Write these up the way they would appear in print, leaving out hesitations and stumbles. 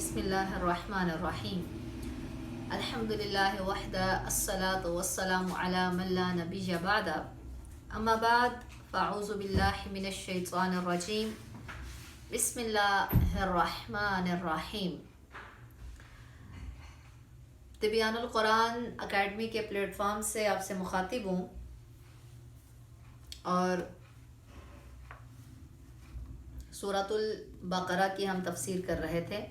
بسم اللہ الرحمن الرحیم الحمدللہ وحدہ الصلاۃ والسلام علی من لا نبی بعد اما بعد فاعوذ باللہ من الشیطان الرجیم بسم اللہ الرحمن الرحیم۔ تبیان القرآن اکیڈمی کے پلیٹ فارم سے آپ سے مخاطب ہوں اور سورۃ البقرہ کی ہم تفسیر کر رہے تھے۔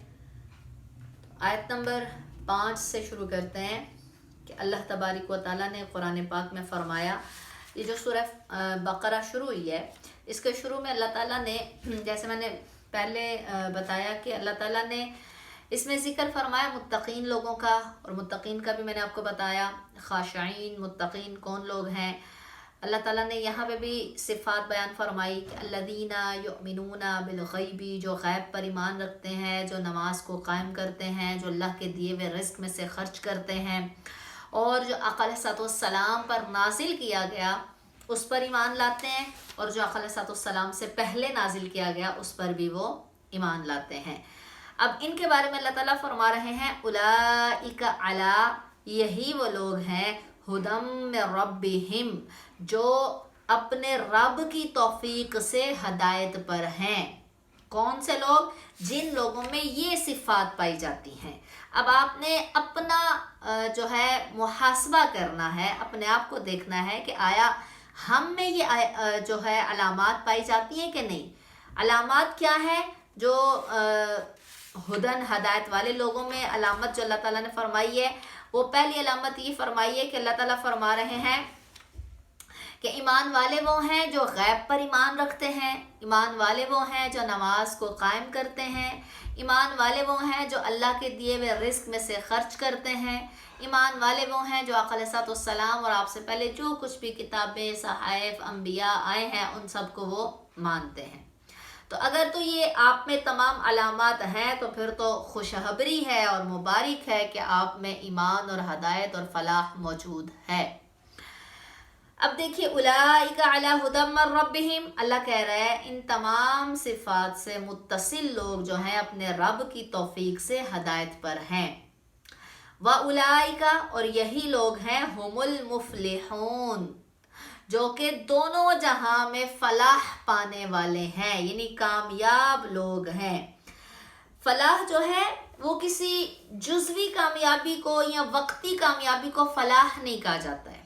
آیت نمبر 5 سے شروع کرتے ہیں کہ اللہ تبارک و تعالیٰ نے قرآن پاک میں فرمایا، یہ جو سورہ بقرہ شروع ہوئی ہے اس کے شروع میں اللہ تعالیٰ نے، جیسے میں نے پہلے بتایا کہ اللہ تعالیٰ نے اس میں ذکر فرمایا متقین لوگوں کا، اور متقین کا بھی میں نے آپ کو بتایا، خاشعین متقین کون لوگ ہیں۔ اللہ تعالیٰ نے یہاں پہ بھی صفات بیان فرمائی کہ الذین یؤمنون بالغیب، جو غیب پر ایمان رکھتے ہیں، جو نماز کو قائم کرتے ہیں، جو اللہ کے دیے ہوئے رزق میں سے خرچ کرتے ہیں، اور جو آقا علیہ السلام پر نازل کیا گیا اس پر ایمان لاتے ہیں، اور جو آقا علیہ السلام سے پہلے نازل کیا گیا اس پر بھی وہ ایمان لاتے ہیں۔ اب ان کے بارے میں اللہ تعالیٰ فرما رہے ہیں اولئک علی، یہی وہ لوگ ہیں، ہدی من ربہم، جو اپنے رب کی توفیق سے ہدایت پر ہیں۔ کون سے لوگ؟ جن لوگوں میں یہ صفات پائی جاتی ہیں۔ اب آپ نے اپنا جو ہے محاسبہ کرنا ہے، اپنے آپ کو دیکھنا ہے کہ آیا ہم میں یہ جو ہے علامات پائی جاتی ہیں کہ نہیں۔ علامات کیا ہے؟ جو ہدن ہدایت والے لوگوں میں علامت جو اللہ تعالیٰ نے فرمائی ہے، وہ پہلی علامت یہ فرمائی ہے کہ اللہ تعالیٰ فرما رہے ہیں کہ ایمان والے وہ ہیں جو غیب پر ایمان رکھتے ہیں، ایمان والے وہ ہیں جو نماز کو قائم کرتے ہیں، ایمان والے وہ ہیں جو اللہ کے دیے ہوئے رزق میں سے خرچ کرتے ہیں، ایمان والے وہ ہیں جو آقا علیہ السلام اور آپ سے پہلے جو کچھ بھی کتابیں، صحائف، انبیاء آئے ہیں ان سب کو وہ مانتے ہیں۔ تو اگر تو یہ آپ میں تمام علامات ہیں تو پھر تو خوشخبری ہے اور مبارک ہے کہ آپ میں ایمان اور ہدایت اور فلاح موجود ہے۔ اب دیکھیے اولئک علی ہدی من ربہم، اللہ کہہ رہا ہے ان تمام صفات سے متصل لوگ جو ہیں اپنے رب کی توفیق سے ہدایت پر ہیں۔ وَأُولَئِكَ، اور یہی لوگ ہیں، ہم المفلحون، جو کہ دونوں جہاں میں فلاح پانے والے ہیں، یعنی کامیاب لوگ ہیں۔ فلاح جو ہے وہ کسی جزوی کامیابی کو یا وقتی کامیابی کو فلاح نہیں کہا جاتا ہے۔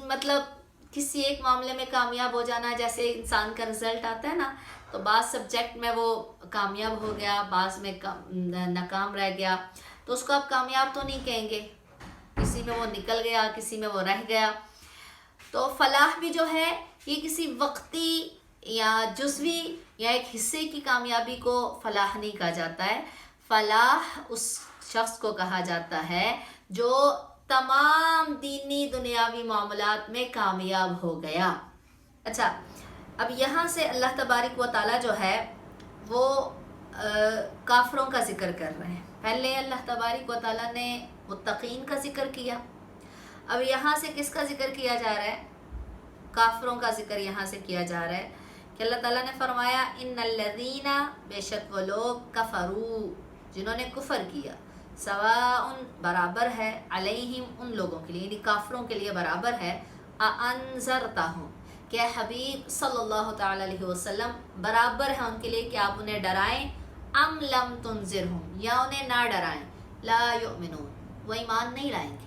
مطلب کسی ایک معاملے میں کامیاب ہو جانا، جیسے انسان کا رزلٹ آتا ہے نا، تو بعض سبجیکٹ میں وہ کامیاب ہو گیا، بعض میں ناکام رہ گیا، تو اس کو آپ کامیاب تو نہیں کہیں گے، کسی میں وہ نکل گیا، کسی میں وہ رہ گیا۔ تو فلاح بھی جو ہے یہ کسی وقتی یا جزوی یا ایک حصے کی کامیابی کو فلاح نہیں کہا جاتا ہے۔ فلاح اس شخص کو کہا جاتا ہے جو تمام دینی دنیاوی معاملات میں کامیاب ہو گیا۔ اچھا، اب یہاں سے اللہ تبارک و تعالیٰ جو ہے وہ کافروں کا ذکر کر رہے ہیں۔ پہلے اللہ تبارک و تعالیٰ نے متقین کا ذکر کیا، اب یہاں سے کس کا ذکر کیا جا رہا ہے؟ کافروں کا ذکر یہاں سے کیا جا رہا ہے کہ اللہ تعالیٰ نے فرمایا ان الذین، بے شک وہ لوگ، کفروا، جنہوں نے کفر کیا، سواء، برابر ہے، علیہم، ان لوگوں کے لیے یعنی کافروں کے لیے برابر ہے، انذرتہم، کہ حبیب صلی اللہ تعالی علیہ وسلم برابر ہے ان کے لیے کہ آپ انہیں ڈرائیں، ام لم تنذرہم، یا انہیں نہ ڈرائیں، لا یؤمنون، وہ ایمان نہیں لائیں گے۔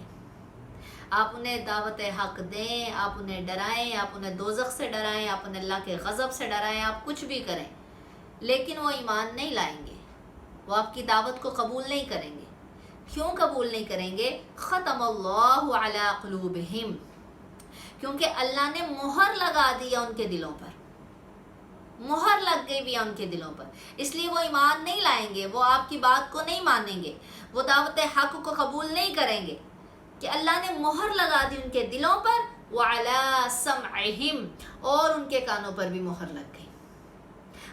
آپ انہیں دعوت حق دیں، آپ انہیں ڈرائیں، آپ انہیں دوزخ سے ڈرائیں، آپ انہیں اللہ کے غضب سے ڈرائیں، آپ کچھ بھی کریں، لیکن وہ ایمان نہیں لائیں گے، وہ آپ کی دعوت کو قبول نہیں کریں گے۔ کیوں قبول نہیں کریں گے؟ ختم اللہ علی قلوبہم، کیونکہ اللہ نے مہر لگا دیا ان کے دلوں پر، مہر لگ گئی بھی ان کے دلوں پر، اس لیے وہ ایمان نہیں لائیں گے، وہ آپ کی بات کو نہیں مانیں گے، وہ دعوت حق کو قبول نہیں کریں گے، کہ اللہ نے مہر لگا دی ان کے دلوں پر، وعلی سمعہم، اور ان کے کانوں پر بھی مہر لگ گئی،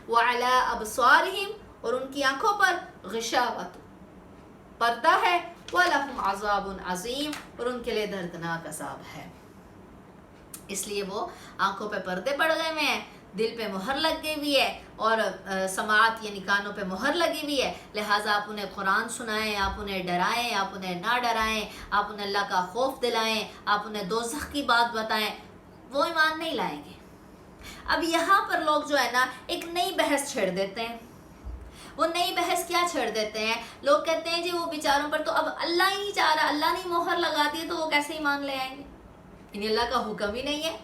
وعلی ابصارہم، اور ان کی آنکھوں پر غشاوۃ، پردہ ہے، وَلَهُمْ عَذَابٌ عَظِيمٌ، اور ان کے لیے دردناک عذاب ہے۔ اس لیے وہ آنکھوں پہ پردے پڑ گئے ہوئے ہیں، دل پہ مہر لگ گئی ہوئی ہے اور سماعت یعنی کانوں پہ مہر لگی ہوئی ہے، لہٰذا آپ انہیں قرآن سنائیں، آپ انہیں ڈرائیں، آپ انہیں نہ ڈرائیں، آپ انہیں اللہ کا خوف دلائیں، آپ انہیں دوزخ کی بات بتائیں، وہ ایمان نہیں لائیں گے۔ اب یہاں پر لوگ جو ہے نا ایک نئی بحث چھیڑ دیتے ہیں۔ وہ نئی بحث کیا چھیڑ دیتے ہیں؟ لوگ کہتے ہیں جی وہ بیچاروں پر تو اب اللہ ہی نہیں چاہ رہا، اللہ نے مہر لگا دی تو وہ کیسے ایمان لے آئیں گے؟ یعنی اللہ کا حکم ہی نہیں ہے۔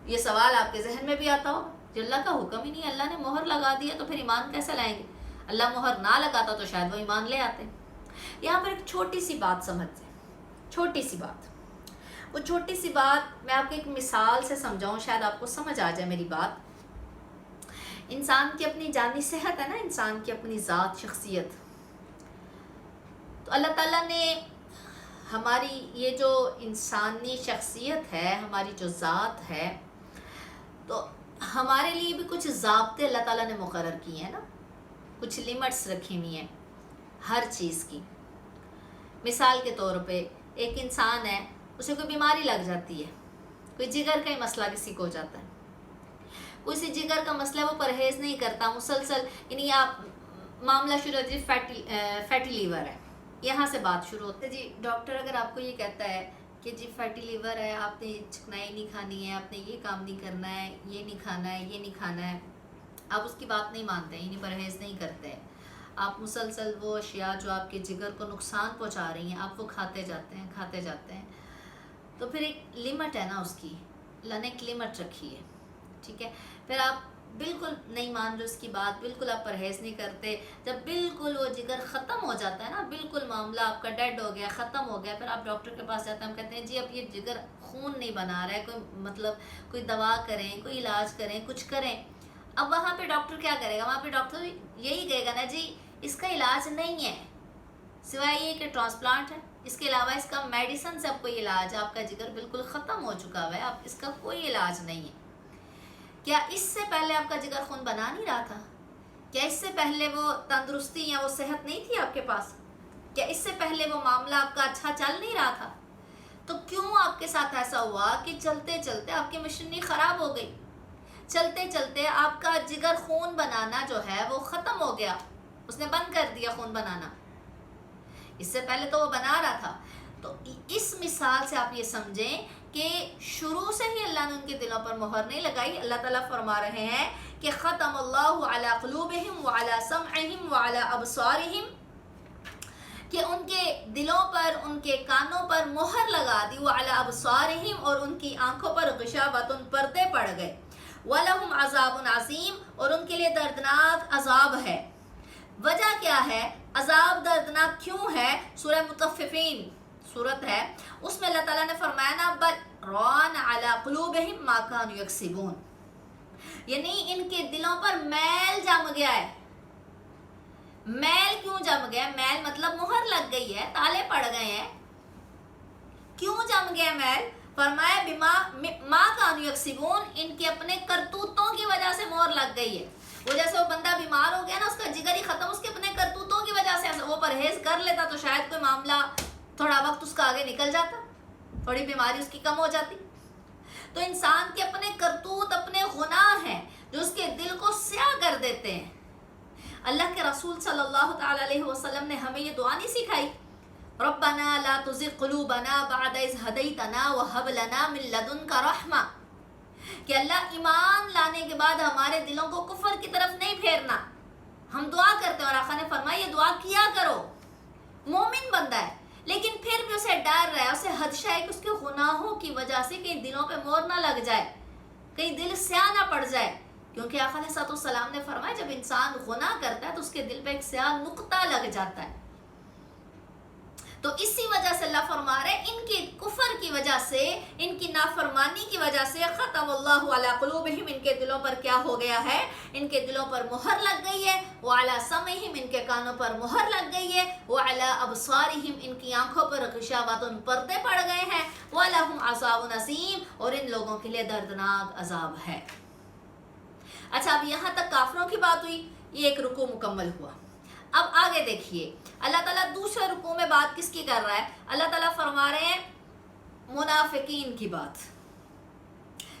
یہ سوال آپ کے ذہن میں بھی آتا ہو کہ اللہ کا حکم ہی نہیں ہے، اللہ نے مہر لگا دی ہے تو پھر ایمان کیسے لائیں گے؟ اللہ مہر نہ لگاتا تو شاید وہ ایمان لے آتے۔ یہاں پر ایک چھوٹی سی بات سمجھتے ہیں، چھوٹی سی بات، وہ چھوٹی سی بات میں آپ کو ایک مثال سے سمجھاؤں، شاید آپ کو سمجھ آ جائے میری بات۔ انسان کی اپنی جانی صحت ہے نا، انسان کی اپنی ذات، شخصیت، تو اللہ تعالیٰ نے ہماری یہ جو انسانی شخصیت ہے، ہماری جو ذات ہے، تو ہمارے لیے بھی کچھ ضابطے اللہ تعالیٰ نے مقرر کیے ہیں نا، کچھ لیمٹس رکھی ہوئی ہیں ہر چیز کی۔ مثال کے طور پہ ایک انسان ہے، اسے کوئی بیماری لگ جاتی ہے، کوئی جگر کا ہی مسئلہ کسی کو ہو جاتا ہے، کوئی سی جگر کا مسئلہ ہے، وہ پرہیز نہیں کرتا، مسلسل، یعنی آپ معاملہ شروع ہوتا ہے فیٹی لیور ہے، یہاں سے بات شروع ہوتی ہے۔ جی ڈاکٹر اگر آپ کو یہ کہتا ہے کہ جی فیٹی لیور ہے، آپ نے چکنائی نہیں کھانی ہے، آپ نے یہ کام نہیں کرنا ہے، یہ نہیں کھانا ہے، یہ نہیں کھانا ہے، آپ اس کی بات نہیں مانتے، یعنی پرہیز نہیں کرتے، آپ مسلسل وہ اشیاء جو آپ کے جگر کو نقصان پہنچا رہی ہیں آپ وہ کھاتے جاتے ہیں، تو پھر ایک لمٹ ہے نا اس کی، اللہ نے ایک لمٹ رکھی ہے، ٹھیک ہے؟ پھر آپ بالکل نہیں مان رہے اس کی بات، بالکل آپ پرہیز نہیں کرتے، جب بالکل وہ جگر ختم ہو جاتا ہے نا، بالکل معاملہ آپ کا ڈیڈ ہو گیا، ختم ہو گیا، پھر آپ ڈاکٹر کے پاس جاتے ہیں، ہم کہتے ہیں جی اب یہ جگر خون نہیں بنا رہا ہے، کوئی دوا کریں، کوئی علاج کریں، کچھ کریں۔ اب وہاں پہ ڈاکٹر کیا کرے گا؟ وہاں پہ ڈاکٹر یہی کہے گا نا جی اس کا علاج نہیں ہے سوائے یہ کہ ٹرانسپلانٹ ہے، اس کے علاوہ اس کا میڈیسن سے اب کوئی علاج، آپ کا جگر بالکل ختم ہو چکا ہوا ہے، اب اس کا کوئی علاج نہیں ہے۔ کیا اس سے پہلے آپ کا جگر خون بنا نہیں رہا تھا؟ کیا اس سے پہلے وہ تندرستی یا وہ صحت نہیں تھی آپ کے پاس؟ کیا اس سے پہلے وہ معاملہ آپ کا اچھا چل نہیں رہا تھا؟ تو کیوں آپ کے ساتھ ایسا ہوا کہ چلتے چلتے آپ کی مشینری خراب ہو گئی، چلتے چلتے آپ کا جگر خون بنانا جو ہے وہ ختم ہو گیا، اس نے بند کر دیا خون بنانا، اس سے پہلے تو وہ بنا رہا تھا۔ تو اس مثال سے آپ یہ سمجھیں کہ شروع سے ہی اللہ نے ان کے دلوں پر مہر نہیں لگائی۔ اللہ تعالیٰ فرما رہے ہیں کہ ختم اللہ علی قلوبہم وعلی سمعہم وعلی ابصارہم، کہ ان کے دلوں پر، ان کے کانوں پر مہر لگا دی، وعلی ابصارہم، اور ان کی آنکھوں پر غشاوۃ، پردے پڑ گئے، وَلَهُمْ عَذَابٌ عَظِيمٌ، اور ان کے لیے دردناک عذاب ہے۔ وجہ کیا ہے؟ عذاب دردناک کیوں ہے؟ سورہ مطففین سورت ہے، اس میں اللہ تعالیٰ نے فرمایا نا بل ران علی قلوبہم ما کانوا یکسبون، یعنی ان کے دلوں پر میل جم گیا ہے۔ میل کیوں جم گیا؟ میل مطلب مہر لگ گئی ہے، تالے پڑ گئے ہیں۔ کیوں جم گیا میل؟ فرمایا بما ما کانوا یکسبون، ان کے اپنے کرتوتوں کی وجہ سے مہر لگ گئی ہے۔ وہ جیسے وہ بندہ بیمار ہو گیا نا، اس کا جگر ہی ختم، اس کے اپنے کرتوتوں کی وجہ سے، وہ پرہیز کر لیتا تو شاید کوئی معاملہ تھوڑا وقت اس کا آگے نکل جاتا، تھوڑی بیماری اس کی کم ہو جاتی۔ تو انسان کے اپنے کرتوت، اپنے گناہ ہیں جو اس کے دل کو سیاہ کر دیتے ہیں۔ اللہ کے رسول صلی اللہ تعالی علیہ وسلم نے ہمیں یہ دعا نہیں سکھائی؟ ربنا لا تزغ قلوبنا بعد اذ ہدیتنا وہب لنا من لدنک رحمہ، کہ اللہ ایمان لانے کے بعد ہمارے دلوں کو کفر کی طرف نہیں پھیرنا۔ ہم دعا کرتے ہیں اور آقا نے فرمایا یہ دعا کیا کرو، مومن بندہ ہے لیکن پھر بھی اسے ڈر رہا ہے، اسے خدشہ ہے کہ اس کے گناہوں کی وجہ سے کہیں دلوں پہ مہر نہ لگ جائے، کہیں دل سیاہ نہ پڑ جائے، کیونکہ آقا علیہ السلام نے فرمایا جب انسان گناہ کرتا ہے تو اس کے دل پہ ایک سیاہ نقطہ لگ جاتا ہے۔ تو اسی وجہ سے اللہ فرما رہے ہیں ان کے کفر کی وجہ سے، ان کی نافرمانی کی وجہ سے ختم اللہ علی قلوبہم، ان کے دلوں پر کیا ہو گیا ہے؟ ان کے دلوں پر مہر لگ گئی ہے، وعلی سمعہم، ان کے کانوں پر مہر لگ گئی ہے، وعلی ابصارہم، ان کی آنکھوں پر غشاوۃ، پردے پڑ گئے ہیں، وَلَهُمْ عَذَابٌ عَظِيمٌ، اور ان لوگوں کے لیے دردناک عذاب ہے۔ اچھا اب یہاں تک کافروں کی بات ہوئی، یہ ایک رکوع مکمل ہوا۔ اب آگے دیکھیے اللہ تعالیٰ دوسرے رکوع میں بات کس کی کر رہا ہے؟ اللہ تعالیٰ فرما رہے ہیں منافقین کی بات۔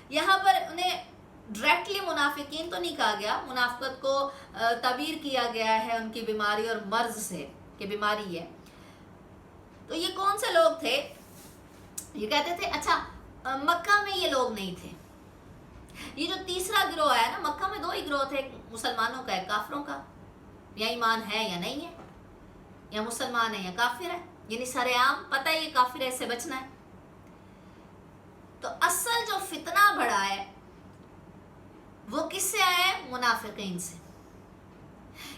یہاں پر انہیں ڈائریکٹلی منافقین تو نہیں کہا گیا، منافقت کو تعبیر کیا گیا ہے ان کی بیماری اور مرض سے کہ بیماری ہے۔ تو یہ کون سے لوگ تھے؟ یہ کہتے تھے اچھا مکہ میں یہ لوگ نہیں تھے، یہ جو تیسرا گروہ آیا نا، مکہ میں 2 ہی گروہ تھے، ایک مسلمانوں کا ایک کافروں کا، یا ایمان ہے یا نہیں ہے، یا مسلمان ہے یا کافر ہے، یعنی سر عام پتہ ہے یہ کافر ہے، اس سے بچنا ہے۔ تو اصل جو فتنہ بڑھا ہے وہ کس سے آیا ہے؟ منافقین سے،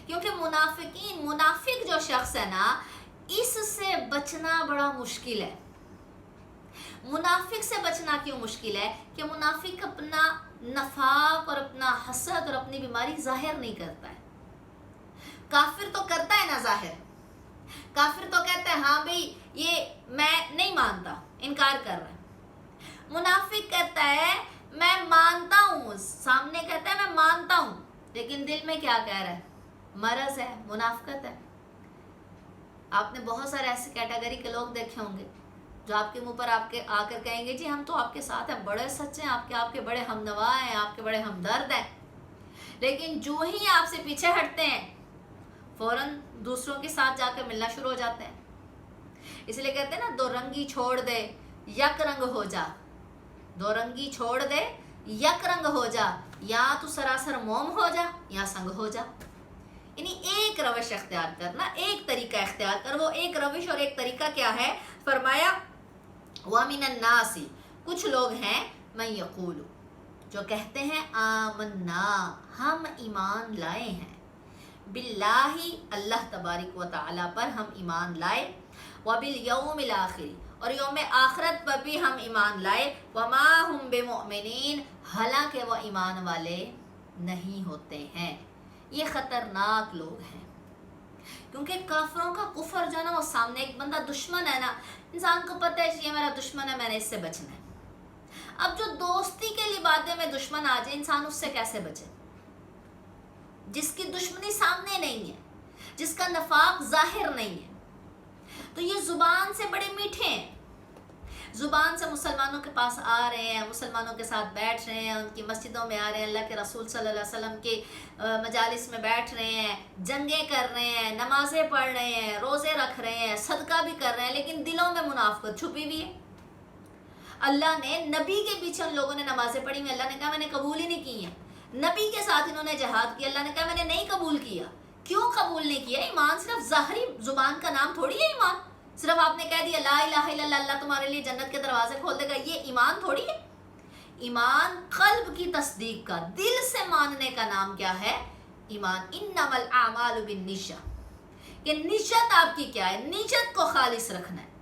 کیونکہ منافق جو شخص ہے نا، اس سے بچنا بڑا مشکل ہے۔ منافق سے بچنا کیوں مشکل ہے؟ کہ منافق اپنا نفاق اور اپنا حسد اور اپنی بیماری ظاہر نہیں کرتا ہے۔ کافر تو کرتا ہے نا ظاہر، کافر تو کہتا ہے ہاں بھئی یہ میں نہیں مانتا، انکار کر رہا ہے۔ منافق کہتا ہے میں مانتا ہوں، سامنے کہتا ہے میں مانتا ہوں، لیکن دل میں کیا کہہ رہا ہے؟ مرض ہے، منافقت ہے۔ آپ نے بہت سارے ایسی کیٹیگری کے لوگ دیکھے ہوں گے جو آپ کے منہ پر آپ کے آ کر کہیں گے جی ہم تو آپ کے ساتھ ہیں، بڑے سچے ہیں، آپ کے بڑے ہمنوا ہیں، آپ کے بڑے ہمدرد ہیں، لیکن جو ہی آپ سے پیچھے ہٹتے ہیں فوراً دوسروں کے ساتھ جا کر ملنا شروع ہو جاتے ہیں۔ اس لیے کہتے ہیں نا 2 رنگی چھوڑ دے یک رنگ ہو جا، 2 رنگی چھوڑ دے یک رنگ ہو جا، یا تو سراسر موم ہو جا یا سنگ ہو جا۔ یعنی ایک روش اختیار کرنا، ایک طریقہ اختیار کر۔ وہ ایک روش اور ایک طریقہ کیا ہے؟ فرمایا وَمِنَ النَّاسِ، کچھ لوگ ہیں مَن یقول، جو کہتے ہیں آمنا، ہم ایمان لائے ہیں، باللہ، اللہ تبارک و تعالی پر ہم ایمان لائے، وبالیوم الآخر، اور یوم آخرت پر بھی ہم ایمان لائے، وما ہم بمؤمنین، حالانکہ وہ ایمان والے نہیں ہوتے ہیں۔ یہ خطرناک لوگ ہیں، کیونکہ کافروں کا کفر جو ہے نا، وہ سامنے ایک بندہ دشمن ہے نا، انسان کو پتہ ہے یہ میرا دشمن ہے، میں نے اس سے بچنا ہے۔ اب جو دوستی کے لبادے میں دشمن آ جائے، انسان اس سے کیسے بچے؟ جس کی دشمنی سامنے نہیں ہے، جس کا نفاق ظاہر نہیں ہے۔ تو یہ زبان سے بڑے میٹھے ہیں، زبان سے مسلمانوں کے پاس آ رہے ہیں، مسلمانوں کے ساتھ بیٹھ رہے ہیں، ان کی مسجدوں میں آ رہے ہیں، اللہ کے رسول صلی اللہ علیہ وسلم کے مجالس میں بیٹھ رہے ہیں، جنگیں کر رہے ہیں، نمازیں پڑھ رہے ہیں، روزے رکھ رہے ہیں، صدقہ بھی کر رہے ہیں، لیکن دلوں میں منافقت چھپی ہوئی ہے۔ اللہ نے نبی کے پیچھے ان لوگوں نے نمازیں پڑھی ہوئی، اللہ نے کہا میں نے قبول ہی نہیں کی ہیں۔ نبی کے ساتھ انہوں نے جہاد کیا، اللہ نے کہا میں نے نہیں قبول کیا۔ کیوں قبول نہیں کیا؟ ایمان صرف ظاہری زبان کا نام تھوڑی ہے ایمان، صرف آپ نے کہہ دیا لا الہ الا اللہ، اللہ تمہارے لیے جنت کے دروازے کھول دے گا، یہ ایمان تھوڑی ہے۔ ایمان قلب کی تصدیق کا، دل سے ماننے کا نام کیا ہے؟ ایمان۔ انما الاعمال بالنیہ، کہ نیت آپ کی کیا ہے؟ نیت کو خالص رکھنا ہے۔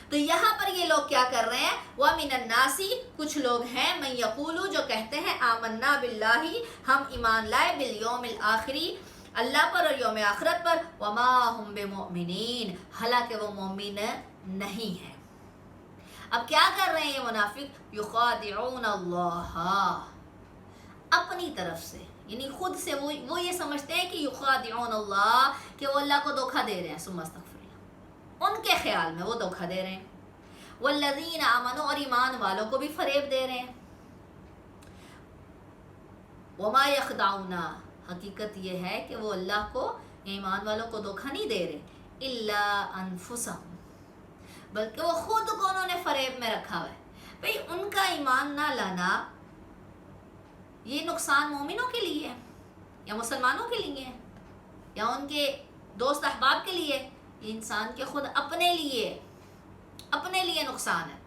تو یہاں پر یہ لوگ کیا کر رہے ہیں؟ وَمِنَ النَّاسِ، کچھ لوگ ہیں مَن یقولو، جو کہتے ہیں آمنا باللہ، ہم ایمان لائے، بالیوم الآخری، اللہ پر اور یوم آخرت پر، وما ہم بمؤمنین، حالانکہ وہ مومن نہیں ہیں۔ اب کیا کر رہے ہیں یہ منافق؟ یخادعون اللہ، اپنی طرف سے، یعنی خود سے وہ یہ سمجھتے ہیں کہ یخادعون اللہ، کہ وہ اللہ کو دھوکہ دے رہے ہیں، ثم استغفر اللہ، ان کے خیال میں وہ دھوکہ دے رہے ہیں۔ والذین آمنوا، اور ایمان والوں کو بھی فریب دے رہے ہیں۔ وما یخدعون، حقیقت یہ ہے کہ وہ اللہ کو، ایمان والوں کو دھوکہ نہیں دے رہے، الا انفسہم، بلکہ وہ خود کو انہوں نے فریب میں رکھا ہوا ہے۔ بھئی ان کا ایمان نہ لانا یہ نقصان مومنوں کے لیے ہے یا مسلمانوں کے لیے ہے یا ان کے دوست احباب کے لیے، یہ انسان کے خود اپنے لیے نقصان ہے۔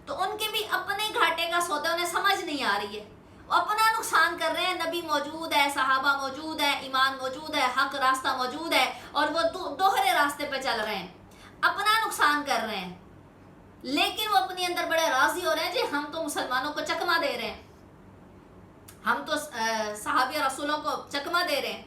تو ان کے بھی اپنے گھاٹے کا سودا انہیں سمجھ نہیں آ رہی ہے، وہ اپنا نقصان کر رہے ہیں۔ نبی موجود ہے، صحابہ موجود ہے، ایمان موجود ہے، حق راستہ موجود ہے، اور وہ دوہرے راستے پہ چل رہے ہیں، اپنا نقصان کر رہے ہیں، لیکن وہ اپنے اندر بڑے راضی ہو رہے ہیں جی ہم تو مسلمانوں کو چکما دے رہے ہیں، ہم تو صحابہ رسولوں کو چکما دے رہے ہیں۔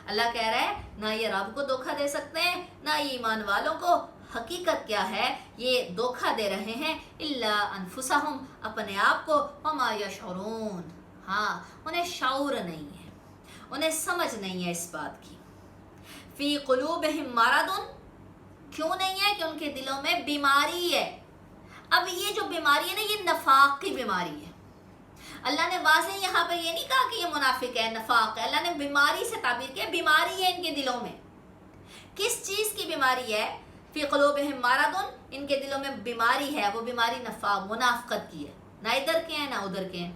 اللہ کہہ رہا ہے نہ یہ رب کو دھوکہ دے سکتے ہیں، نہ یہ ایمان والوں کو۔ حقیقت کیا ہے؟ یہ دھوکہ دے رہے ہیں الا انفسہم، اپنے آپ کو، وما یشعرون، ہاں انہیں شعور نہیں ہے، انہیں سمجھ نہیں ہے اس بات کی۔ فی قلوبہم مرض، کیوں نہیں ہے؟ کہ ان کے دلوں میں بیماری ہے۔ اب یہ جو بیماری ہے نا، یہ نفاق کی بیماری ہے۔ اللہ نے واضح یہاں پہ یہ نہیں کہا کہ یہ منافق ہے، نفاق ہے، اللہ نے بیماری سے تعبیر کیا، بیماری ہے ان کے دلوں میں۔ کس چیز کی بیماری ہے؟ فی قلوبہم مرض، ان کے دلوں میں بیماری ہے، وہ بیماری نفاق منافقت کی ہے، نہ ادھر کے ہیں نہ ادھر کے ہیں،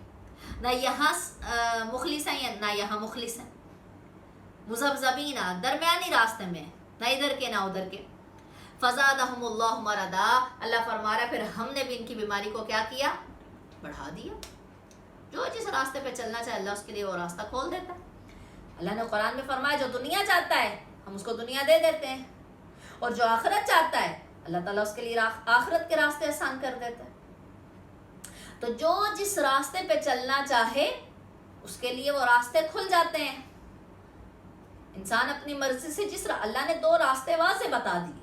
نہ یہاں مخلص ہیں نہ یہاں مخلص ہیں، مذبذبین درمیانی راستے میں، نہ ادھر کے نہ ادھر کے۔ فزادہم اللہ مرضا، اللہ فرما رہا ہے پھر ہم نے بھی ان کی بیماری کو کیا کیا؟ بڑھا دیا۔ جو جس راستے پہ چلنا چاہے اللہ اس کے لیے وہ راستہ کھول دیتا ہے۔ اللہ نے قرآن میں فرمایا جو دنیا چاہتا ہے ہم اس کو دنیا دے دیتے ہیں، اور جو آخرت چاہتا ہے اللہ تعالیٰ اس کے لیے آخرت کے راستے آسان کر دیتا ہے۔ تو جو جس راستے پہ چلنا چاہے اس کے لیے وہ راستے کھل جاتے ہیں۔ انسان اپنی مرضی سے اللہ نے دو راستے واضح بتا دیے،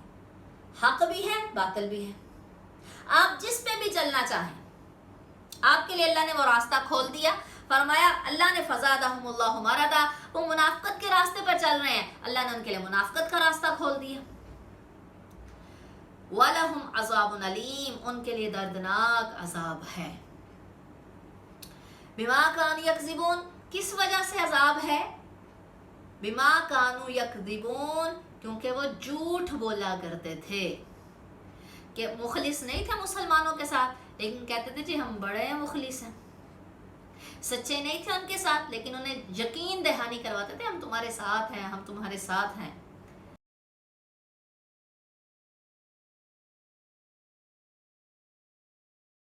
حق بھی ہے باطل بھی ہے، آپ جس پہ بھی چلنا چاہیں آپ کے لیے اللہ نے وہ راستہ کھول دیا۔ فرمایا اللہ نے فزادہم اللہ مرضا، وہ منافقت کے راستے پر چل رہے ہیں اللہ نے ان کے لیے منافقت کا راستہ کھول دیا۔ وَلَهُمْ عَذَابٌ عَلِيمٌ، ان کے لیے دردناک عذاب ہے۔ بِمَا كَانُوا يَكْذِبُونَ، کس وجہ سے عذاب ہے؟ بِمَا كَانُوا يَكْذِبُونَ، کیونکہ وہ جھوٹ بولا کرتے تھے، کہ مخلص نہیں تھے مسلمانوں کے ساتھ لیکن کہتے تھے جی ہم بڑے مخلص ہیں، سچے نہیں تھے ان کے ساتھ لیکن انہیں یقین دہانی کرواتے تھے ہم تمہارے ساتھ ہیں ہم تمہارے ساتھ ہیں۔